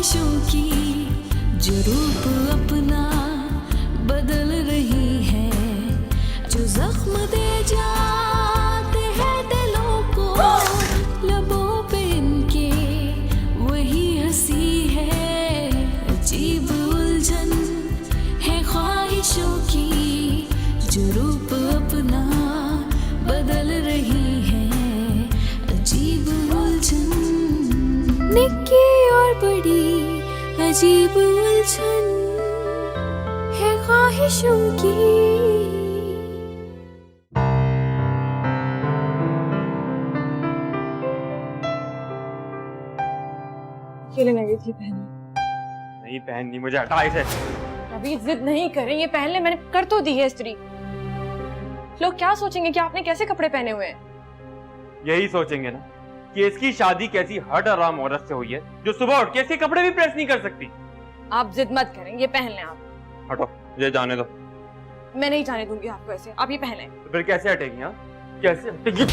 ख्वाहिशों की जो रूप अपना बदल रही है, जो जख्म दे जाते हैं दिलों को, लबों पे इनके वही हंसी है। अजीब उलझन है ख्वाहिशों की जो रूप अपना बदल रही है, अजीब उलझन। निक्की और बड़ी अजीब उलझन है ख्वाहिशों की। अकेले लगी थी पहनने। नहीं पहननी, मुझे हटा इसे। अभी जिद नहीं करें, ये पहन ले, मैंने कर तो दी है इस्त्री। लोग क्या सोचेंगे कि आपने कैसे कपड़े पहने हुए हैं? यही सोचेंगे ना कि इसकी शादी कैसी हट आराम औरत से हुई है जो सुबह उठ के इसके कपड़े भी प्रेस नहीं कर सकती। आप जिद मत करें, ये पहन लें आप। हटो, मुझे जाने दो। मैं नहीं जाने दूंगी आपको ऐसे, आप ये पहन लें। तो फिर कैसे हटेगी? हाँ, कैसे हटेगी?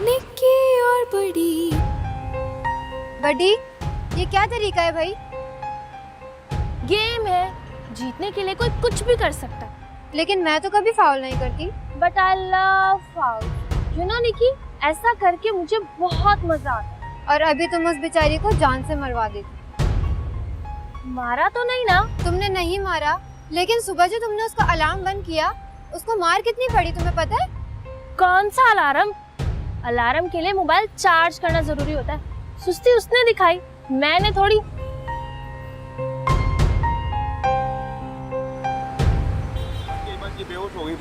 निक्की और बड़ी। बड़ी, ये क्या तरीका है भाई? गेम है, जीतने के लिए कोई कुछ भी कर सकता है। लेकिन मैं तो कभी फाउल नहीं करती। But I love foul. You know Nikki, ऐसा करके मुझे बहुत मजा आता है। और अभी तुम उस बेचारी को जान से मरवा देती। मारा तो नहीं ना? तुमने नहीं मारा, लेकिन सुबह जो तुमने उसका अलार्म बंद किया, उसको मार कितनी पड़ी तुम्हें पता है? कौन सा अलार्म? अलार्म के लिए मोबाइल चार्ज करना जरूरी होता है। सुस्ती उसने दिखाई, मैंने थोड़ी। बेहोश हो गई।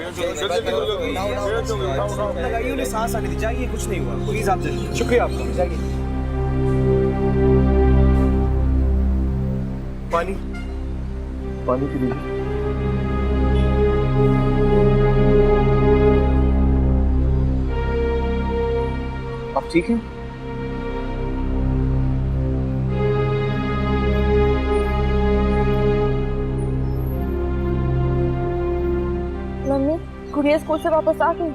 लगाइए उन्हें, सांस आने दीजिए। जाइए, कुछ नहीं हुआ। प्लीज आप जाइए। शुक्रिया आपका, जाइए। पानी पानी पी लीजिए। आप ठीक हैं? मम्मी, गुड़िया स्कूल से वापस आ गई?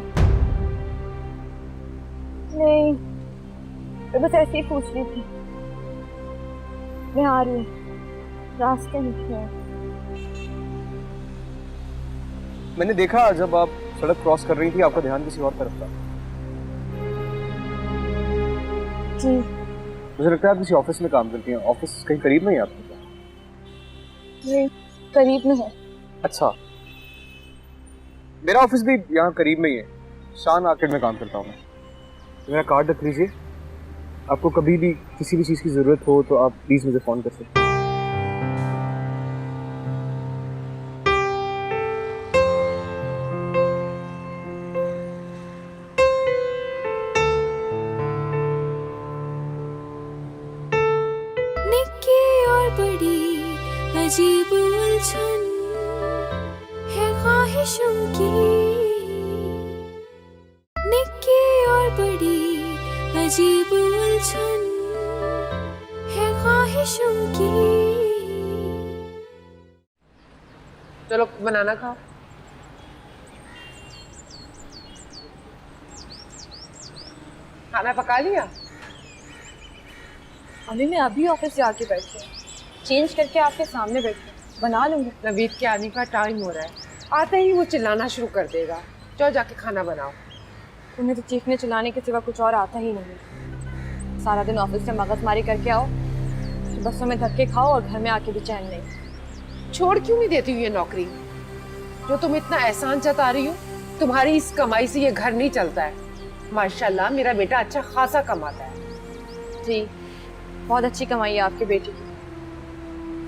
नहीं, मैं बस ऐसे ही पूछ रही थी। मैं आ रही हूँ, रास्ते में थी। मैंने देखा जब आप सड़क क्रॉस कर रही थी, आपका ध्यान किसी और तरफ था। जी। मुझे लगता है आप किसी ऑफिस में काम करती हैं। ऑफिस कहीं करीब में ही है आपके? नहीं, करीब में है। अच्छा, मेरा ऑफिस भी यहाँ करीब में ही है। शान आर्केड में काम करता हूँ मैं। तो मेरा कार्ड रख लीजिए। आपको कभी भी किसी भी चीज़ की ज़रूरत हो तो आप प्लीज़ मुझे फ़ोन कर सकते हैं। निक्की और बड़ी अजीब उलझन है ख्वाहिशों की। निक्की और बड़ी अजीब उलझन है ख्वाहिशों की। चलो बनाना खाओ। खाना पका लिया? अभी मैं अभी ऑफिस से आके बैठी हूँ, चेंज करके आपके सामने बैठी हूँ, बना लूंगी। नवीद के आने का टाइम हो रहा है, आते ही वो चिल्लाना शुरू कर देगा। जाओ जाके खाना बनाओ। तुम्हें तो चीखने चिल्लाने के सिवा कुछ और आता ही नहीं। सारा दिन ऑफिस से मगजमारी करके आओ, बसों में धक्के खाओ और घर में आके भी चैन नहीं। छोड़ क्यों नहीं देती हूँ ये नौकरी? जो तुम इतना एहसान जता रही हो, तुम्हारी इस कमाई से ये घर नहीं चलता है। माशाल्लाह मेरा बेटा अच्छा खासा कमाता है। जी, बहुत अच्छी कमाई है आपके बेटे की,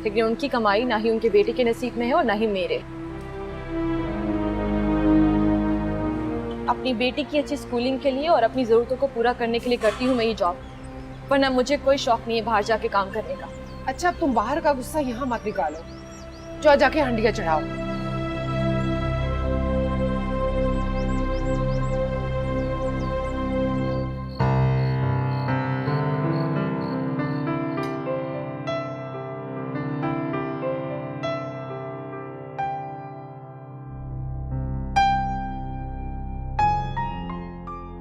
लेकिन उनकी कमाई ना ही उनके बेटे के नसीब में है और ना ही मेरे। अपनी बेटी की अच्छी स्कूलिंग के लिए और अपनी ज़रूरतों को पूरा करने के लिए करती हूँ मैं ये जॉब, वरना मुझे कोई शौक नहीं है बाहर जाके काम करने का। अच्छा, अब तुम बाहर का गुस्सा यहाँ मत निकालो, जाओ जाके हंडिया चढ़ाओ।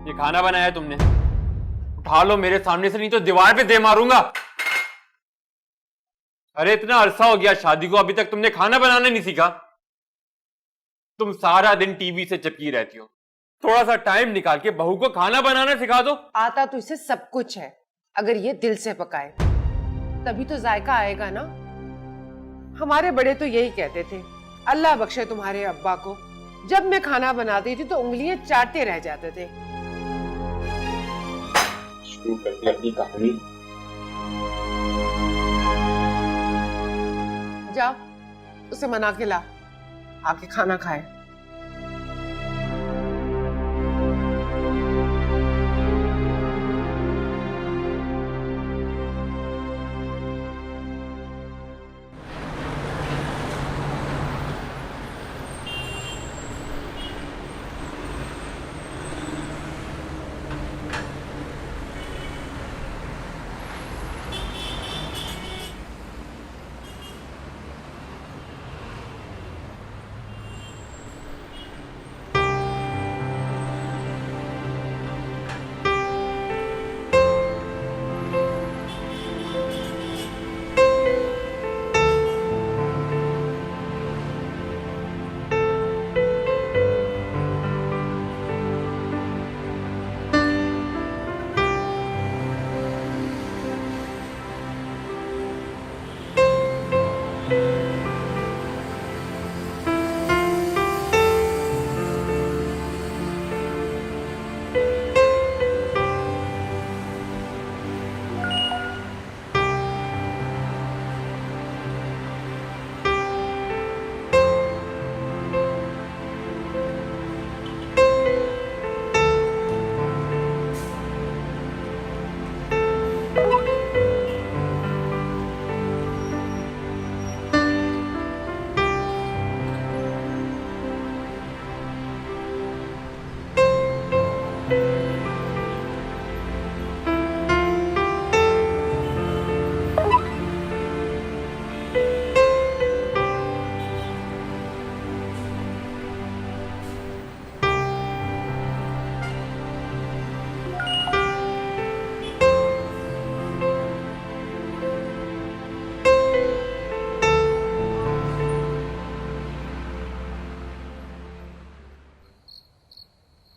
ये खाना बनाया तुमने? उठा लो मेरे सामने से, नहीं तो दीवार पे दे मारूंगा। अरे इतना अरसा हो गया शादी को, अभी तक तुमने खाना बनाना नहीं सीखा। तुम सारा दिन टीवी से चिपकी रहती हो, थोड़ा सा टाइम निकाल के बहू को खाना बनाना सिखा दो। आता तो इसे सब कुछ है, अगर ये दिल से पकाए तभी तो जायका आएगा ना। हमारे बड़े तो यही कहते थे, अल्लाह बख्शे तुम्हारे अब्बा को, जब मैं खाना बनाती थी तो उंगलियां चाटते रह जाते थे। शुरू करती अपनी कहानी। जा उसे मना के ला, आके खाना खाए।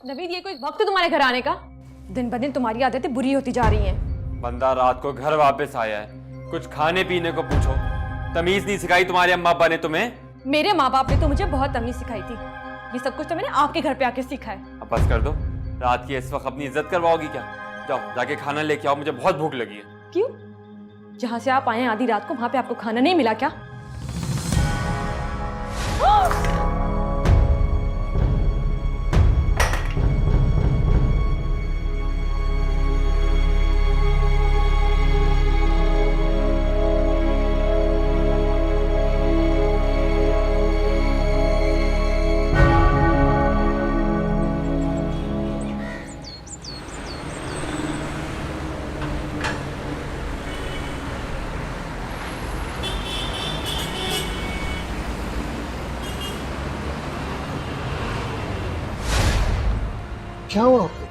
नवीद, ये कोई वक्त है तुम्हारे घर आने का? दिन ब दिन तुम्हारी आदतें बुरी होती जा रही हैं। बंदा रात को घर वापस आया है, कुछ खाने पीने को पूछो। तमीज नहीं सिखाई तुम्हारे अम्मा अब्बा ने तुम्हें? मेरे माँ बाप ने तो मुझे बहुत तमीज सिखाई थी, ये सब कुछ तो मैंने आपके घर पे आके सीखा है। अब बस कर दो, रात की इस वक्त अपनी इज्जत करवाओगी क्या? जाओ जाके खाना लेके आओ, मुझे बहुत भूख लगी है। क्यों? जहाँ से आप आए आधी रात को, वहाँ पे आपको खाना नहीं मिला क्या? क्या हुआ आपको?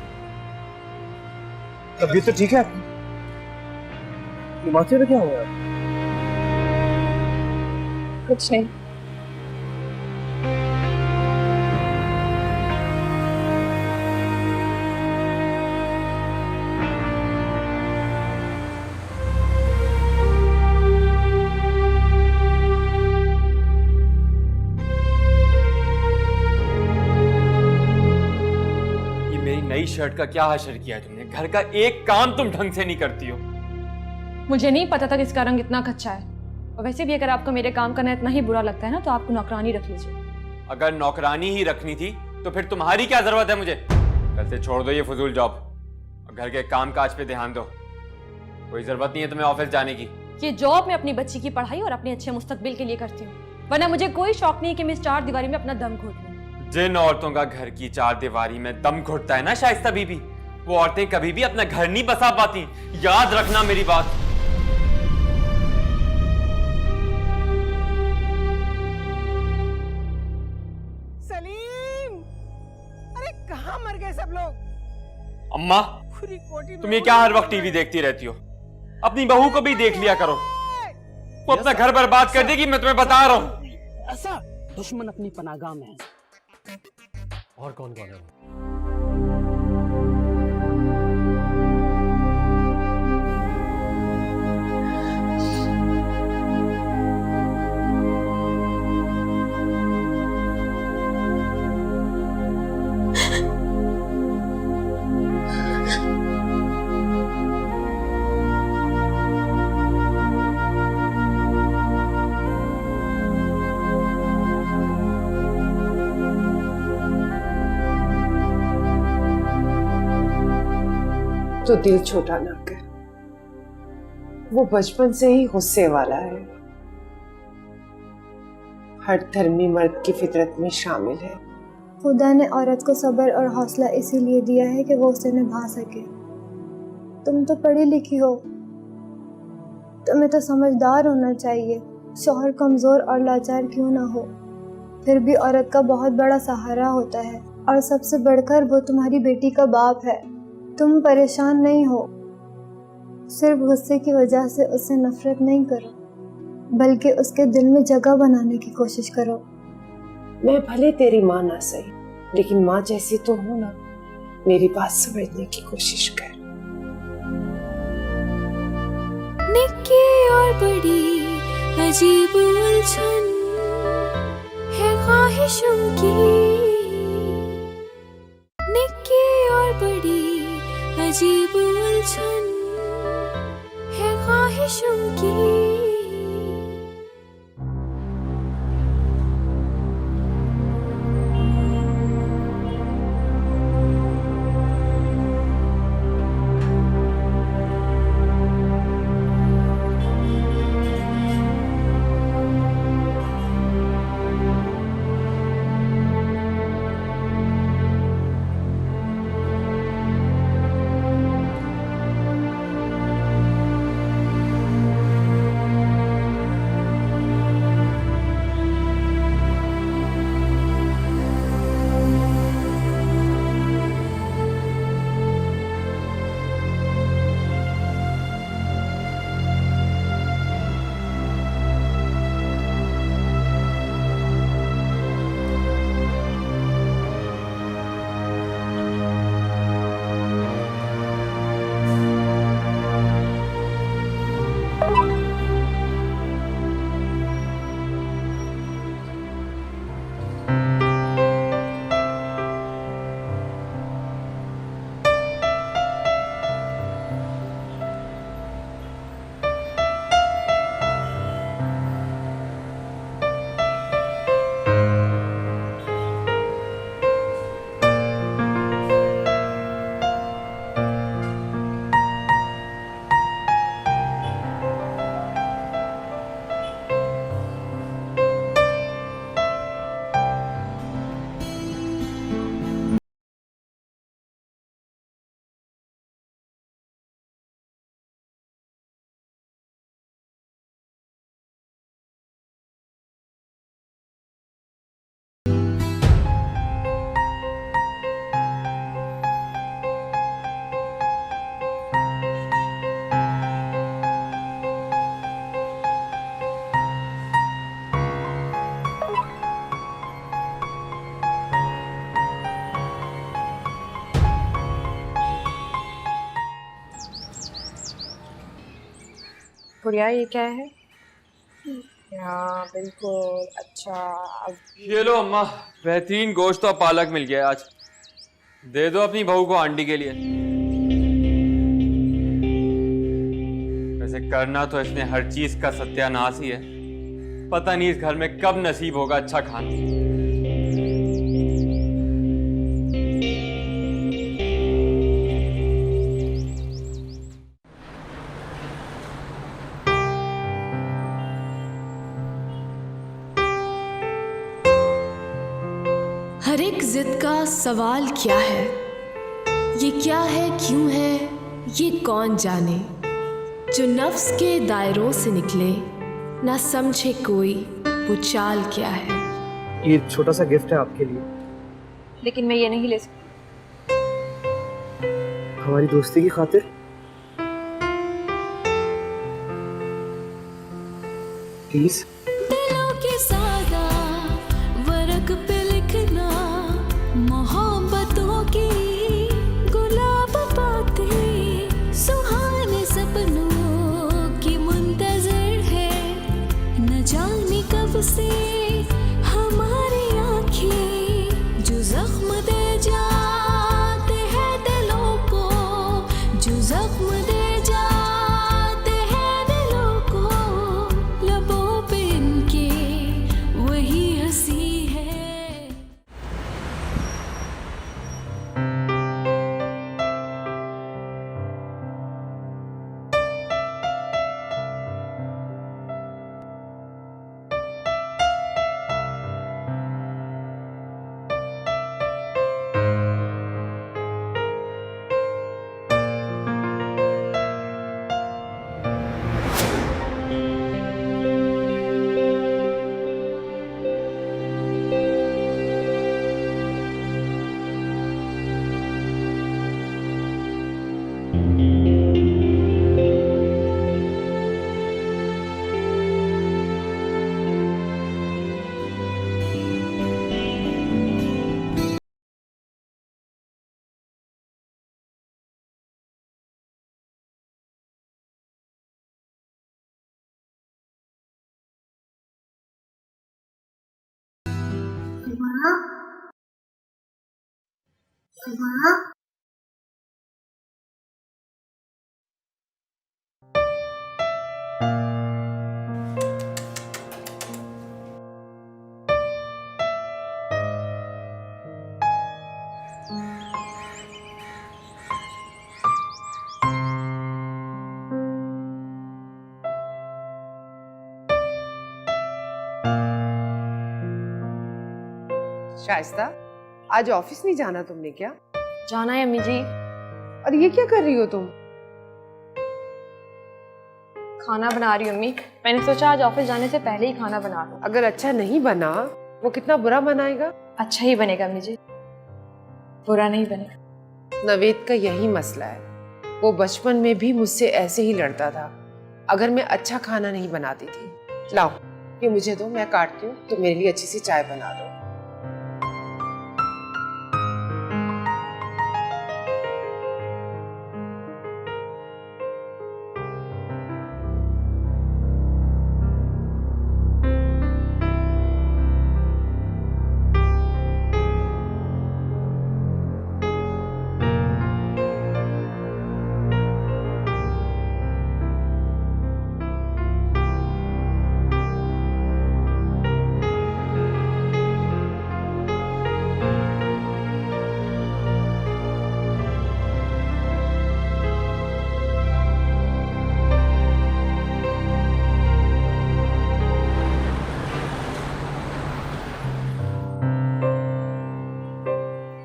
तबीयत तो ठीक है आपकी? माथे में क्या हुआ? कुछ नहीं। नई शर्ट का क्या हशर किया तुमने? घर का एक काम तुम ढंग से नहीं करती हो। मुझे नहीं पता था कि इसका रंग इतना कच्चा है। और वैसे भी अगर आपको मेरे काम करना इतना ही बुरा लगता है ना, तो आपको नौकरानी रख लीजिए। अगर नौकरानी ही रखनी थी तो फिर तुम्हारी क्या जरूरत है मुझे? कल से छोड़ दो ये फजूल जॉब और घर के काम काज पे ध्यान दो। कोई जरूरत नहीं है तुम्हें ऑफिस जाने की। ये जॉब मैं अपनी बच्ची की पढ़ाई और अपने अच्छे मुस्तकबिल के लिए करती हूँ, वरना मुझे कोई शौक नहीं है कि मैं इस चार दीवारी में अपना दम घोट लूं। जिन औरतों का घर की चार दीवारी में दम घुटता है ना शाइस्ता बीबी, वो औरतें कभी भी अपना घर नहीं बसा पाती। याद रखना मेरी बात। सलीम, अरे कहाँ मर गए सब लोग? अम्मा, तुम ये क्या हर वक्त टीवी देखती रहती हो? अपनी बहू को भी देख लिया करो। वो अपना घर बर्बाद कर देगी, मैं तुम्हें बता रहा हूँ। ऐसा दुश्मन अपनी पनाहगाह में है। और कौन कौन है? तो दिल छोटा ना कर, वो बचपन से ही गुस्से वाला है, हर धर्मी मर्द की फितरत में शामिल है। खुदा ने औरत को सब्र और हौसला इसीलिए दिया है कि वो उसे निभा सके। तुम तो पढ़ी लिखी हो, तुम्हें तो समझदार होना चाहिए। शौहर कमजोर और लाचार क्यों ना हो, फिर भी औरत का बहुत बड़ा सहारा होता है, और सबसे बढ़कर वो तुम्हारी बेटी का बाप है। तुम परेशान नहीं हो, सिर्फ गुस्से की वजह से उससे नफरत नहीं करो, बल्कि उसके दिल में जगह बनाने की कोशिश करो। मैं भले तेरी माँ ना सही, लेकिन माँ जैसी तो हूं ना। मेरी बात समझने की कोशिश कर। निक्की और बड़ी अजीब उलझन है ख्वाहिशों की। निक्की और बड़ी अजीब उलझन है ख्वाहिशों की। गुड़िया ये क्या है? हाँ बिल्कुल, अच्छा। ये लो अम्मा, बेहतरीन गोश्त और पालक मिल गया आज। दे दो अपनी बहू को आंटी के लिए। वैसे वैसे करना तो इसने हर चीज का सत्यानाश ही है। पता नहीं इस घर में कब नसीब होगा अच्छा खाना। हर एक जिद का सवाल क्या है, ये क्या है, क्यों है, ये कौन जाने। जो नफ्स के दायरों से निकले, ना समझे कोई वो चाल क्या है। ये छोटा सा गिफ्ट है आपके लिए। लेकिन मैं ये नहीं ले सकती। हमारी दोस्ती की खातिर। प्लीज। दिलों के सादा वर्क पे लिखना, मोहब्बतों की गुलाब बातें, सुहाने सपनों की मुंतजर है। न जाने कब से हमारी आंखें जो जख्म दे जाते हैं दिलों को, जो जख्म दे जाते हैं दिलों को, लबों पे इनके वही हंसी है। शाइस्ता, आज ऑफिस नहीं जाना तुमने क्या? जाना है अम्मी जी। और ये क्या कर रही हो तुम? खाना बना रही हूँ अम्मी। मैंने सोचा आज ऑफिस जाने से पहले ही खाना बना लूं। अगर अच्छा नहीं बना वो कितना बुरा मनाएगा? अच्छा ही बनेगा अम्मी जी, बुरा नहीं बनेगा। नवेद का यही मसला है। वो बचपन में भी मुझसे ऐसे ही लड़ता था अगर मैं अच्छा खाना नहीं बनाती थी। लाओ ये मुझे दो, मैं काटती हूँ, तो मेरे लिए अच्छी सी चाय बना दो।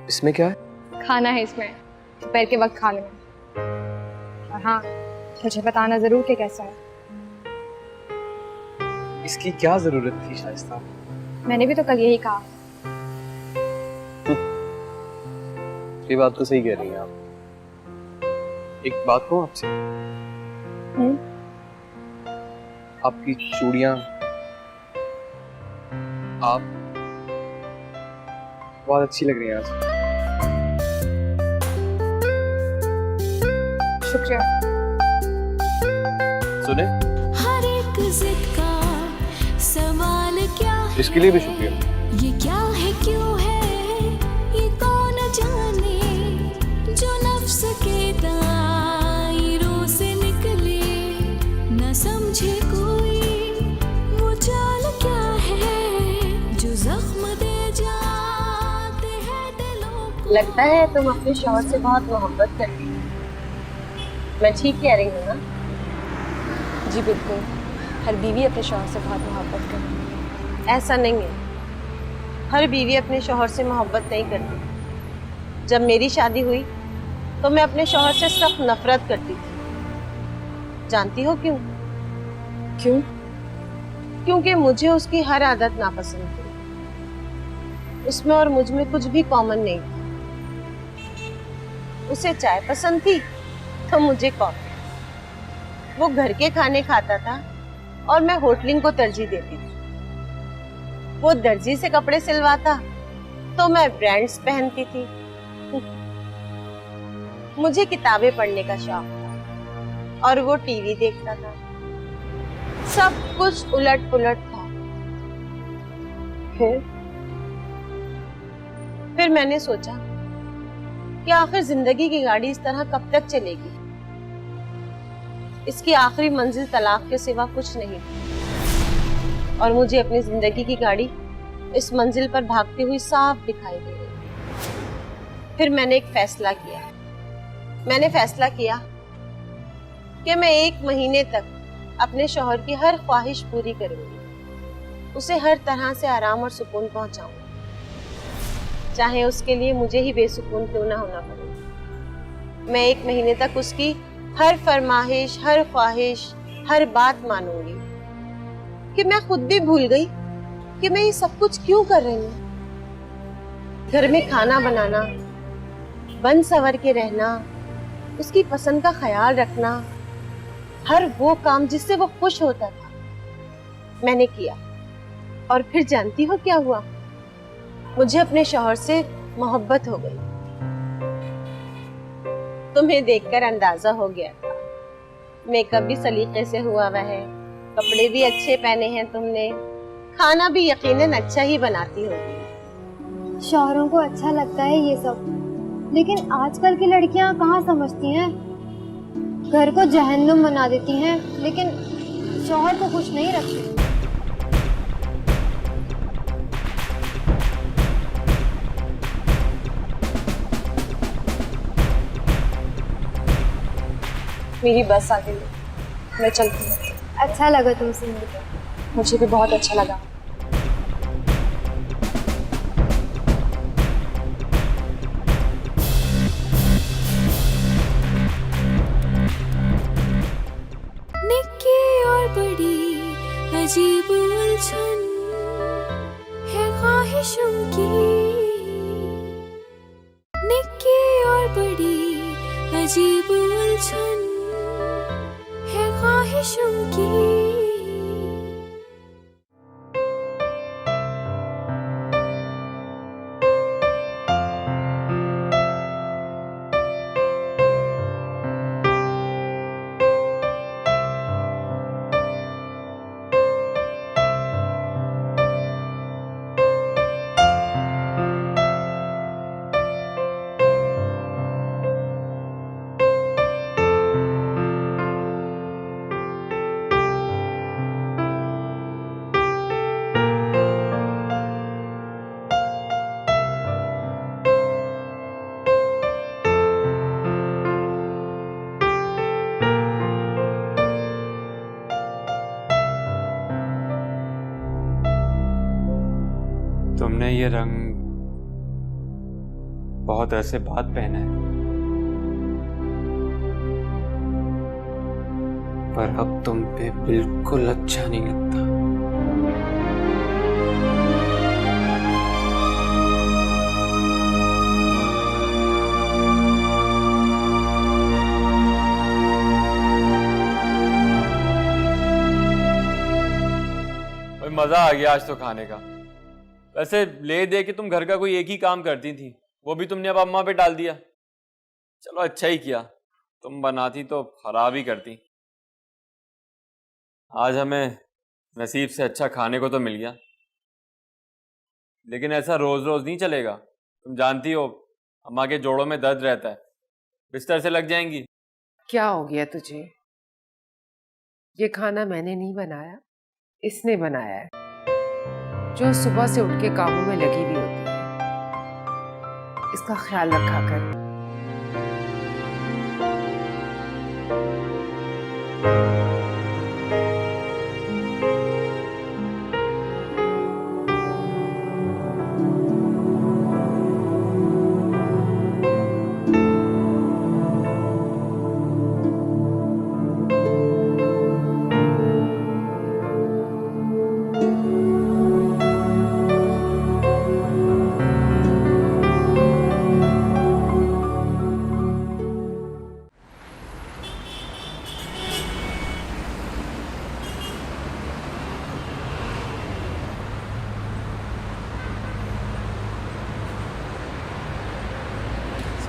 इसमें क्या है? खाना है इसमें, दोपहर के वक्त खा लूंगा। और हाँ, मुझे बताना जरूर कि कैसा है। इसकी क्या जरूरत थी शाइस्ता? मैंने भी तो कल यही कहा। ये बात तो सही कह रही हैं आप। एक बात कहूं आपसे? आपकी चूड़ियां, आप बहुत अच्छी लग रही हैं आज। शुक्रिया। सुने, हर एक जिद का सवाल क्या है, इसके लिए भी शुक्रिया। ये क्या है, क्यों है, ये कौन जाने। जो नफ्स के दायरों से निकले, लगता है तुम अपने शौहर से बहुत मोहब्बत करती हो। मैं ठीक कह रही हूँ ना? जी बिल्कुल, हर बीवी अपने शौहर से बहुत मोहब्बत करती है। ऐसा नहीं है, हर बीवी अपने शौहर से मोहब्बत नहीं करती। जब मेरी शादी हुई तो मैं अपने शौहर से सख्त नफरत करती थी। जानती हो क्यों? क्यों? क्योंकि मुझे उसकी हर आदत नापसंद थी। उसमें और मुझ में कुछ भी कॉमन नहीं था। उसे चाय पसंद थी तो मुझे कॉफी। वो घर के खाने खाता था और मैं होटलिंग को तरजीह देती थी। वो दर्जी से कपड़े सिलवाता तो मैं ब्रांड्स पहनती थी। मुझे किताबें पढ़ने का शौक था और वो टीवी देखता था। सब कुछ उलट पुलट था। फिर मैंने सोचा कि आखिर जिंदगी की गाड़ी इस तरह कब तक चलेगी। इसकी आखिरी मंजिल तलाक के सिवा कुछ नहीं थी और मुझे अपनी जिंदगी की गाड़ी इस मंजिल पर भागती हुई साफ दिखाई दे रही। फिर मैंने एक फैसला किया। मैंने फैसला किया कि मैं 1 महीने तक अपने शौहर की हर ख्वाहिश पूरी करूंगी। उसे हर तरह से आराम और सुकून पहुंचाऊंगी, चाहे उसके लिए मुझे ही बेसुकून क्यों ना होना पड़े। मैं 1 महीने तक उसकी हर फरमाइश, हर ख्वाहिश, हर बात मानूंगी कि मैं खुद भी भूल गई कि मैं ये सब कुछ क्यों कर रही हूँ। घर में खाना बनाना, बन सवर के रहना, उसकी पसंद का ख्याल रखना, हर वो काम जिससे वो खुश होता था, मैंने किया। और फिर जानती हो क्या हुआ? मुझे अपने शौहर से मोहब्बत हो गई। तुम्हें देखकर अंदाजा हो गया था। मेकअप भी सलीके से हुआ हुआ है, कपड़े भी अच्छे पहने हैं तुमने, खाना भी यकीनन अच्छा ही बनाती होगी। शौहरों को अच्छा लगता है ये सब, लेकिन आजकल की लड़कियां कहाँ समझती हैं। घर को जहन्नुम बना देती हैं, लेकिन शौहर को खुश नहीं रखती। मेरी बस आ गई, मैं चलती हूँ। अच्छा लगा तुमसे मिलकर। मुझे भी बहुत अच्छा लगा। निक्की और बड़ी अजीब उलझन है ख्वाहिशों की। निक्की और बड़ी अजीब उलझन है ख्वाहिशों की। तुमने ये रंग बहुत अरसे बाद पहना है, पर अब तुम पे बिल्कुल अच्छा नहीं लगता। मजा आ गया आज तो खाने का। वैसे ले दे के तुम घर का कोई एक ही काम करती थी, वो भी तुमने अब अम्मा पे डाल दिया। चलो अच्छा ही किया, तुम बनाती तो खराब ही करती। आज हमें नसीब से अच्छा खाने को तो मिल गया, लेकिन ऐसा रोज रोज नहीं चलेगा। तुम जानती हो अम्मा के जोड़ों में दर्द रहता है, बिस्तर से लग जाएंगी। क्या हो गया तुझे? ये खाना मैंने नहीं बनाया, इसने बनाया है, जो सुबह से उठ के कामों में लगी हुई होती है। इसका ख्याल रखा कर।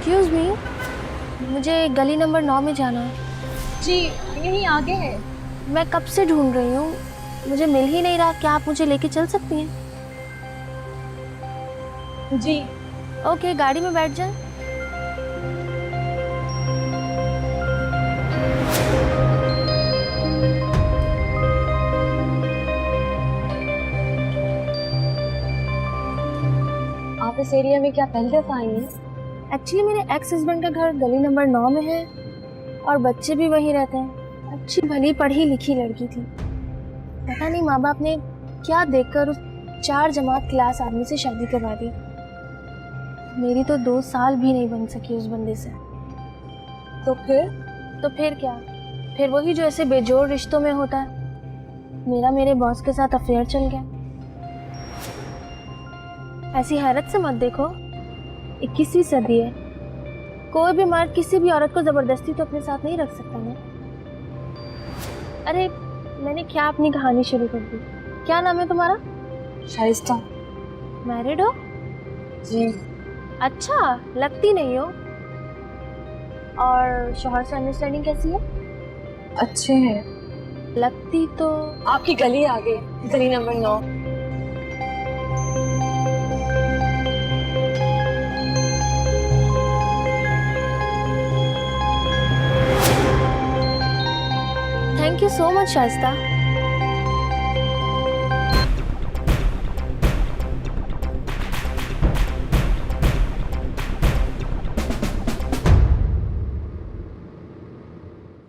एक्सक्यूज मी, मुझे गली नंबर 9 में जाना है। जी यहीं आगे है। मैं कब से ढूंढ रही हूँ, मुझे मिल ही नहीं रहा। क्या आप मुझे लेके चल सकती हैं? जी ओके, गाड़ी में बैठ जाए। आप इस एरिया में क्या पहली दफा आई हैं? एक्चुअली मेरे एक्स हस्बैंड का घर गली नंबर 9 में है और बच्चे भी वहीं रहते हैं। अच्छी भली पढ़ी लिखी लड़की थी। पता नहीं माँ बाप ने क्या देखकर उस 4 जमात क्लास आदमी से शादी करवा दी। मेरी तो 2 साल भी नहीं बन सकी उस बंदे से। तो फिर क्या? फिर वही जो ऐसे बेजोड़ रिश्तों में होता है। मेरा मेरे बॉस के साथ अफेयर चल गया। ऐसी हैरत से मत देखो, 21वीं सदी है। कोई भी मर्द किसी भी औरत को जबरदस्ती तो अपने साथ नहीं रख सकता ना। अरे मैंने क्या अपनी कहानी शुरू कर दी। क्या नाम है तुम्हारा? शाइस्ता। मैरिड हो? जी। अच्छा, लगती नहीं हो। और शौहर से अंडरस्टैंडिंग कैसी है? अच्छे हैं। लगती तो आपकी गली आगे, गली number 9। Thank you so much Shaista.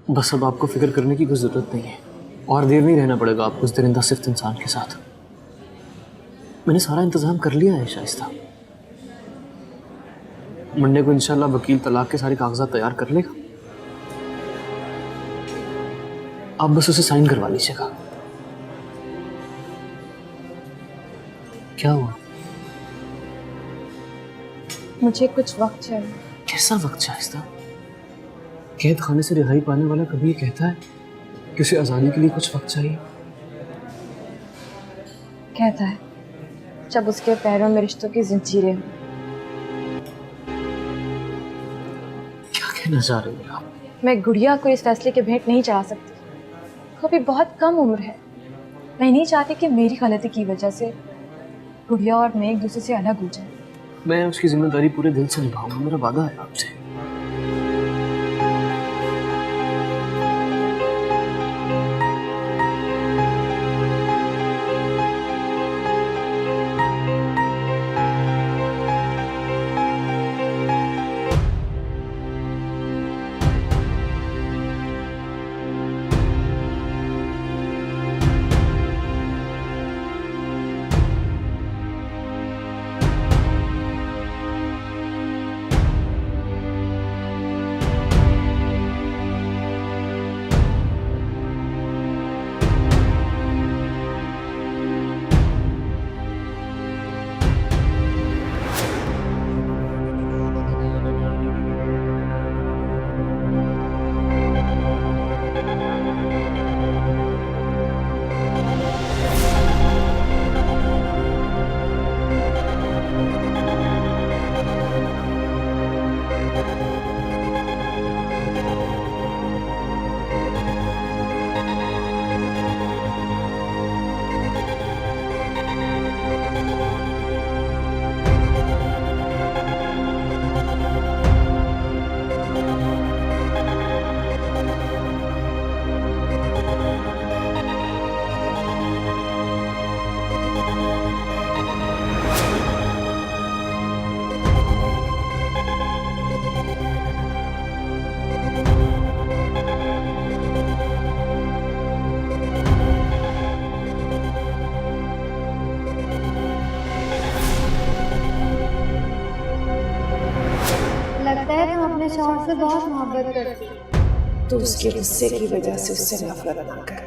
बस अब आपको फिक्र करने की कोई ज़रूरत नहीं है और देर नहीं रहना पड़ेगा आपको उस दरिंदा सिफ्त इंसान के साथ। मैंने सारा इंतज़ाम कर लिया है शाइस्ता। मंडे को इंशाल्लाह वकील तलाक के सारे कागजात तैयार कर लेगा। आप बस उसे साइन करवा लीजिएगा। क्या हुआ? मुझे कुछ वक्त चाहिए। कैसा वक्त शाइस्ता? कैद खाने से रिहाई पाने वाला कभी ये कहता है कि उसे आज़ादी के लिए कुछ वक्त चाहिए? कहता है जब उसके पैरों में रिश्तों की जंजीरें। क्या कहना चाह रही हैं आप? मैं गुड़िया को इस फैसले के भेंट नहीं चढ़ा सकती। वो भी बहुत कम उम्र है। मैं नहीं चाहती कि मेरी गलती की वजह से गुड़िया और मैं एक दूसरे से अलग हो जाए। मैं उसकी जिम्मेदारी पूरे दिल से निभाऊंगा, मेरा वादा है आपसे। शौहर से बहुत मोहब्बत करती हूँ। तो उसके गुस्से की वजह से उससे नफरत ना कर,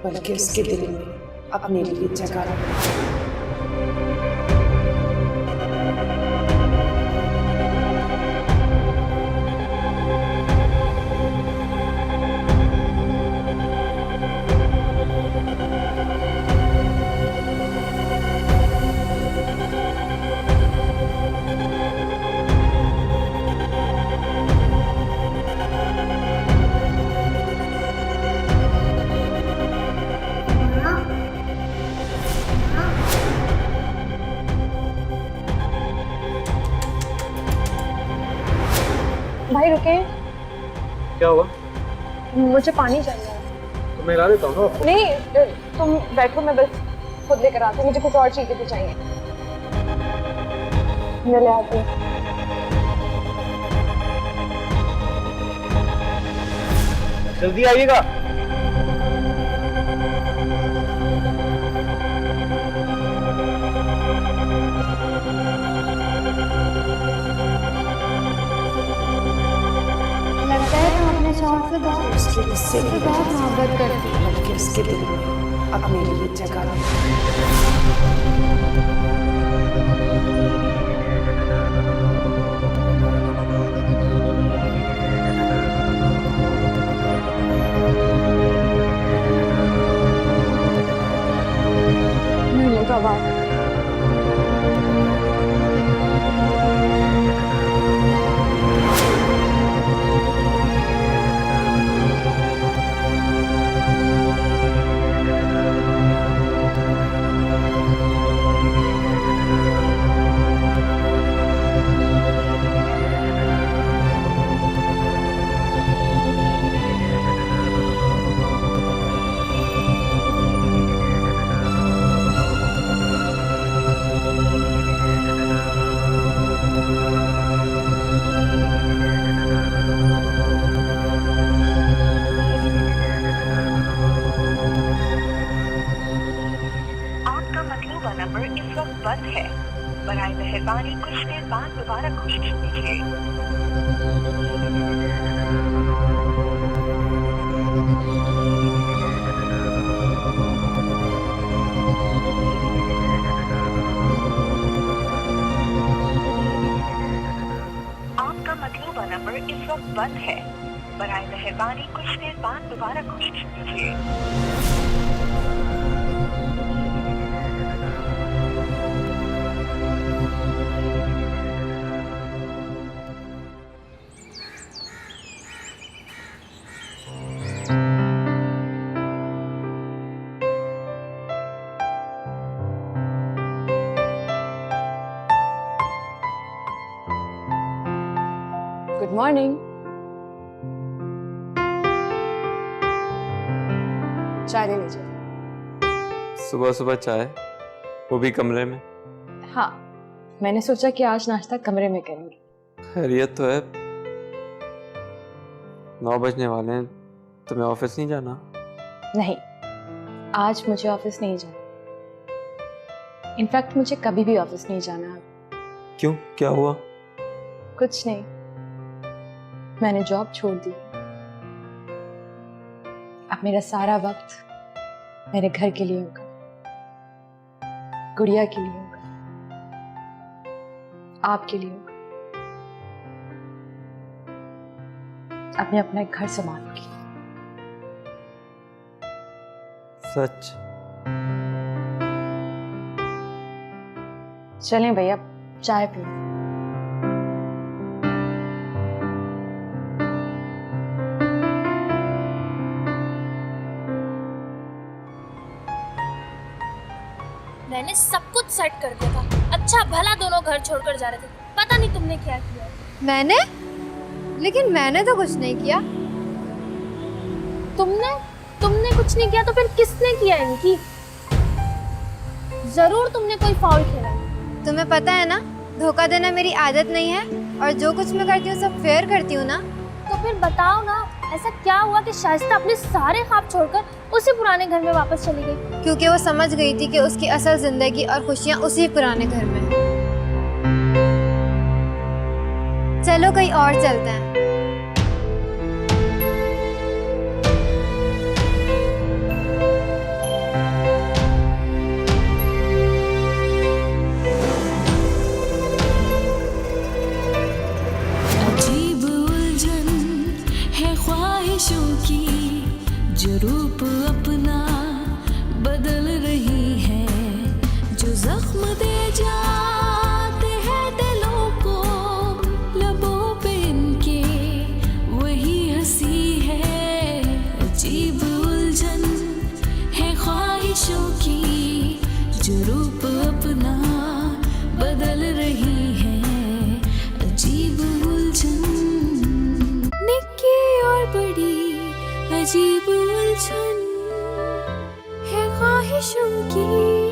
बल्कि उसके दिल में अपने लिए जगह रख। भाई रुके, क्या हुआ? मुझे पानी चाहिए। तो मैं ला देता हूँ ना आपको। नहीं, तुम बैठो, मैं बस खुद लेकर आती हूँ। मुझे कुछ और चीजें भी चाहिए, मैं ले आती हूँ। जल्दी आइएगा। लगता है तुम अपने शौहर से बहुत मोहब्बत करती हो। बल्कि उसके दिल में अपने लिए जगह रख। नहीं होगा बात। आपका मतलूबा नंबर इस वक्त बंद है। बराए मेहरबानी कुछ देर बाद दोबारा कोशिश कीजिए। आपका मतलूबा नंबर इस वक्त बंद है। बराए मेहरबानी कुछ देर बाद दोबारा कोशिश कीजिए। Good morning. चाय ले लीजिए। सुबह सुबह चाय, वो भी कमरे में? हाँ, मैंने सोचा कि आज नाश्ता कमरे में करेंगे। खैरियत तो है। 9 बजने वाले हैं, तुम्हें ऑफिस नहीं जाना? नहीं, आज मुझे ऑफिस नहीं जाना। इनफैक्ट मुझे कभी भी ऑफिस नहीं जाना। क्यों, क्या हुआ? कुछ नहीं, मैंने जॉब छोड़ दी। अब मेरा सारा वक्त मेरे घर के लिए होगा, गुड़िया के लिए होगा, आपके लिए होगा। अब मैं अपना एक घर संभालूंगी। सच? चलें भैया, चाय पिए। मैंने सब कुछ सेट कर दिया था। अच्छा भला दोनों घर छोड़कर जा रहे थे, पता नहीं तुमने क्या किया। मैंने? लेकिन मैंने तो कुछ नहीं किया। तुमने कुछ नहीं किया तो फिर किसने किया इनकी? जरूर तुमने कोई फाउल खेला। तुम्हें पता है ना, धोखा देना मेरी आदत नहीं है, और जो कुछ मैं करती हूँ सब फेयर करती हूँ ना। तो फिर बताओ ना, ऐसा क्या हुआ कि शाइस्ता अपने सारे ख्वाब छोड़कर उसी पुराने घर में वापस चली गई? क्योंकि वो समझ गई थी कि उसकी असल जिंदगी और खुशियाँ उसी पुराने घर में हैं। चलो कहीं और चलते हैं। अजीब उलझन है ख्वाहिशों की, जो रूप अपना बदल रही है, जो जख्म दे जाते हैं दिलों को, लबों पे इनके वही हंसी है। अजीब उलझन है ख्वाहिशों की, जो रूप अपना बदल रही है। अजीब उलझन, निक्की और बड़ी अजीब उलझन है ख्वाहिशों की।